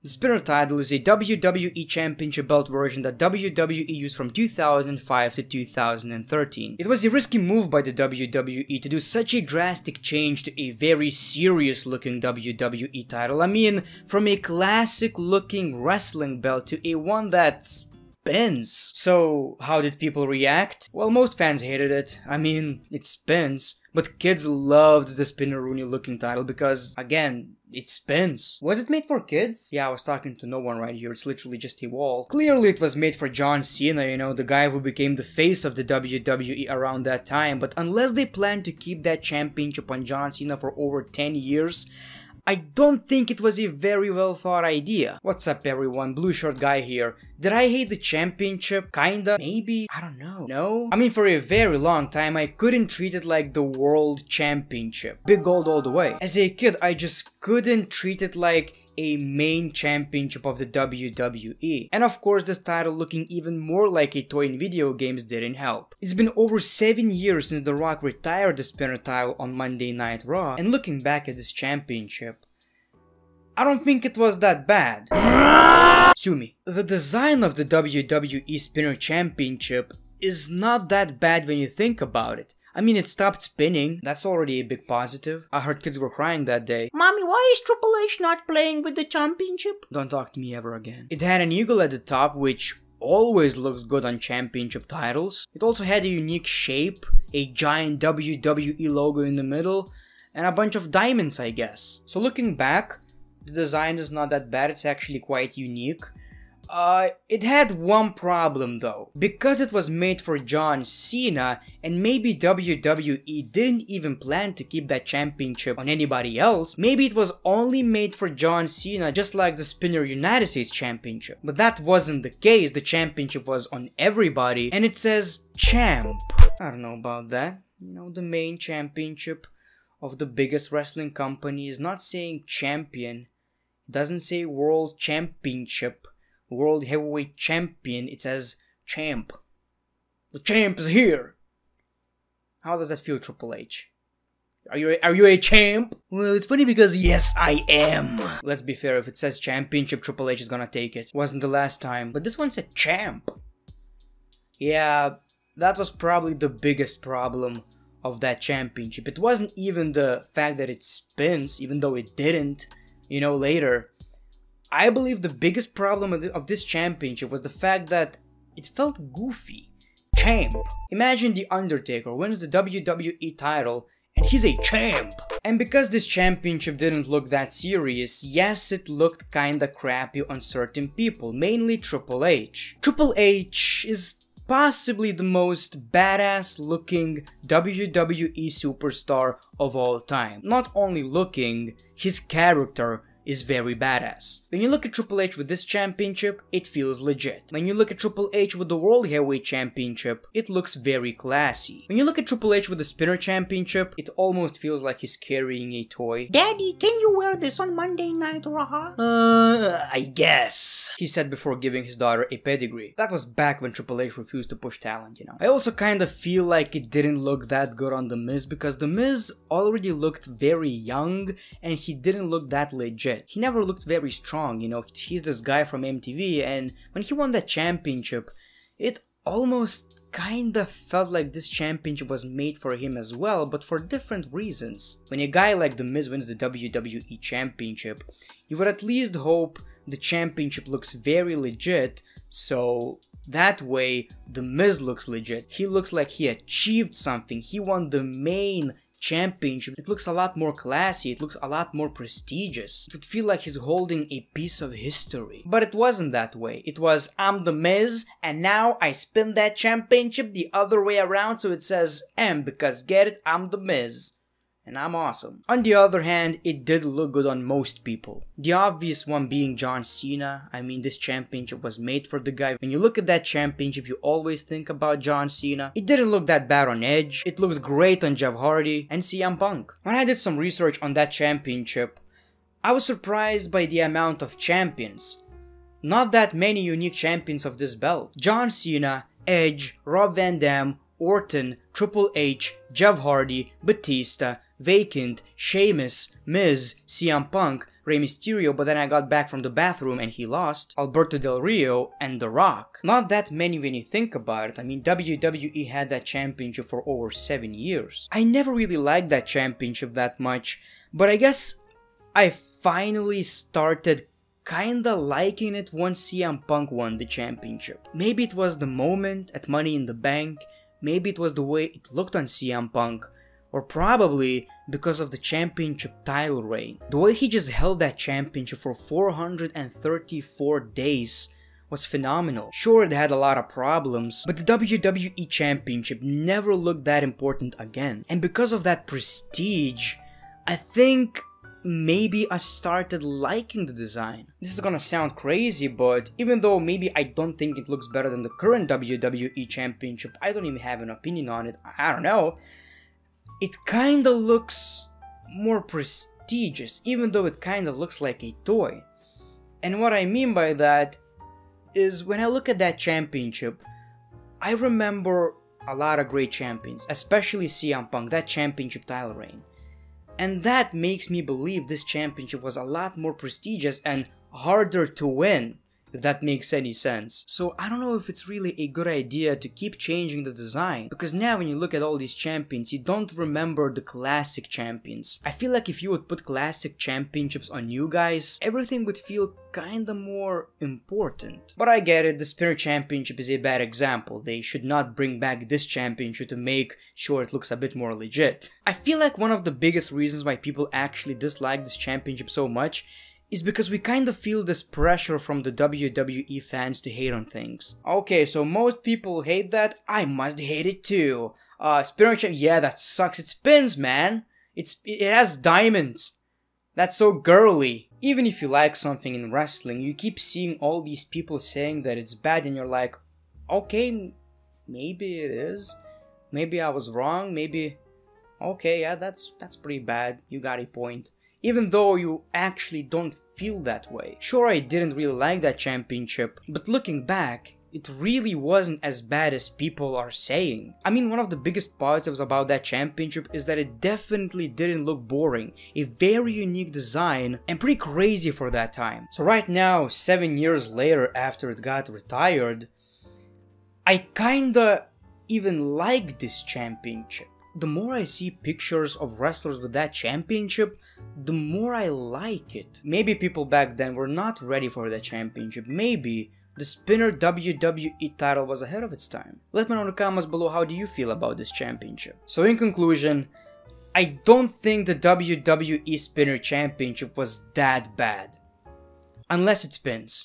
The spinner title is a WWE Championship belt version that WWE used from 2005 to 2013. It was a risky move by the WWE to do such a drastic change to a very serious looking WWE title. I mean, from a classic looking wrestling belt to a one that's spins. So, how did people react? Well, most fans hated it. I mean, it spins. But kids loved the Spinneroonie looking title because, again, it spins. Was it made for kids? Yeah, I was talking to no one right here. It's literally just a wall. Clearly it was made for John Cena, you know, the guy who became the face of the WWE around that time. But unless they plan to keep that championship on John Cena for over 10 years, I don't think it was a very well thought idea. What's up everyone, Blue Shirt Guy here. Did I hate the championship? Kinda? Maybe? I don't know. No? I mean, for a very long time I couldn't treat it like the World Championship. Big gold all the way. As a kid, I just couldn't treat it like a main championship of the WWE. And of course, this title looking even more like a toy in video games didn't help. It's been over 7 years since The Rock retired the spinner title on Monday Night Raw, and looking back at this championship, I don't think it was that bad. Sue me. The design of the WWE Spinner Championship is not that bad when you think about it. I mean, it stopped spinning. That's already a big positive. I heard kids were crying that day. Mommy, why is Triple H not playing with the championship? Don't talk to me ever again. It had an eagle at the top, which always looks good on championship titles. It also had a unique shape, a giant WWE logo in the middle, and a bunch of diamonds, I guess. So looking back, the design is not that bad. It's actually quite unique. It had one problem though. Because it was made for John Cena, and maybe WWE didn't even plan to keep that championship on anybody else, maybe it was only made for John Cena, just like the Spinner United States Championship. But that wasn't the case. The championship was on everybody, and it says champ. I don't know about that. You know, the main championship of the biggest wrestling company is not saying champion. It doesn't say world championship. World Heavyweight Champion, it says champ. The champ is here. How does that feel, Triple H? Are you a champ? Well, it's funny because yes, I am. Let's be fair, if it says championship, Triple H is gonna take it. Wasn't the last time, but this one said champ. Yeah, that was probably the biggest problem of that championship. It wasn't even the fact that it spins, even though it didn't, you know, later. I believe the biggest problem of this championship was the fact that it felt goofy. Champ. Imagine The Undertaker wins the WWE title and he's a champ. And because this championship didn't look that serious, yes, it looked kinda crappy on certain people, mainly Triple H. Triple H is possibly the most badass looking WWE superstar of all time. Not only looking, his character is very badass. When you look at Triple H with this championship, it feels legit. When you look at Triple H with the World Heavyweight Championship, it looks very classy. When you look at Triple H with the Spinner Championship, it almost feels like he's carrying a toy. Daddy, can you wear this on Monday Night Raw? I guess, he said before giving his daughter a pedigree. That was back when Triple H refused to push talent, you know. I also kinda feel like it didn't look that good on The Miz because The Miz already looked very young and he didn't look that legit. He never looked very strong, you know, he's this guy from MTV, and when he won that championship, it almost kinda felt like this championship was made for him as well, but for different reasons. When a guy like The Miz wins the WWE Championship, you would at least hope the championship looks very legit, so that way The Miz looks legit. He looks like he achieved something, he won the main championship. It looks a lot more classy, it looks a lot more prestigious. It would feel like he's holding a piece of history. But it wasn't that way. It was, I'm The Miz, and now I spin that championship the other way around so it says M, because get it, I'm The Miz. And I'm awesome. On the other hand, it did look good on most people. The obvious one being John Cena. I mean, this championship was made for the guy. When you look at that championship, you always think about John Cena. It didn't look that bad on Edge. It looked great on Jeff Hardy and CM Punk. When I did some research on that championship, I was surprised by the amount of champions. Not that many unique champions of this belt. John Cena, Edge, Rob Van Dam, Orton, Triple H, Jeff Hardy, Batista, vacant, Sheamus, Miz, CM Punk, Rey Mysterio, but then I got back from the bathroom and he lost, Alberto Del Rio, and The Rock. Not that many when you think about it. I mean, WWE had that championship for over 7 years. I never really liked that championship that much, but I guess I finally started kinda liking it once CM Punk won the championship. Maybe it was the moment at Money in the Bank, maybe it was the way it looked on CM Punk, or probably because of the championship title reign. The way he just held that championship for 434 days was phenomenal. Sure, it had a lot of problems, but the WWE championship never looked that important again. And because of that prestige, I think maybe I started liking the design. This is gonna sound crazy, but even though maybe I don't think it looks better than the current WWE championship, I don't even have an opinion on it, I don't know, it kinda looks more prestigious, even though it kinda looks like a toy. And what I mean by that is when I look at that championship, I remember a lot of great champions, especially CM Punk, that championship title reign. And that makes me believe this championship was a lot more prestigious and harder to win, if that makes any sense. So I don't know if it's really a good idea to keep changing the design, because now when you look at all these champions, you don't remember the classic champions. I feel like if you would put classic championships on new guys, everything would feel kinda more important. But I get it, the Spinner Championship is a bad example. They should not bring back this championship to make sure it looks a bit more legit. I feel like one of the biggest reasons why people actually dislike this championship so much is because we kind of feel this pressure from the WWE fans to hate on things. Okay, so most people hate that, I must hate it too. Spinner Champ, yeah, that sucks, it spins, man. It has diamonds. That's so girly. Even if you like something in wrestling, you keep seeing all these people saying that it's bad and you're like, okay, maybe it is. Maybe I was wrong, maybe... Okay, yeah, that's pretty bad, you got a point. Even though you actually don't feel that way. Sure, I didn't really like that championship, but looking back, it really wasn't as bad as people are saying. I mean, one of the biggest positives about that championship is that it definitely didn't look boring. A very unique design and pretty crazy for that time. So right now, 7 years later after it got retired, I kinda even like this championship. The more I see pictures of wrestlers with that championship, the more I like it. Maybe people back then were not ready for that championship. Maybe the Spinner WWE title was ahead of its time. Let me know in the comments below, how do you feel about this championship? So in conclusion, I don't think the WWE Spinner Championship was that bad. Unless it spins.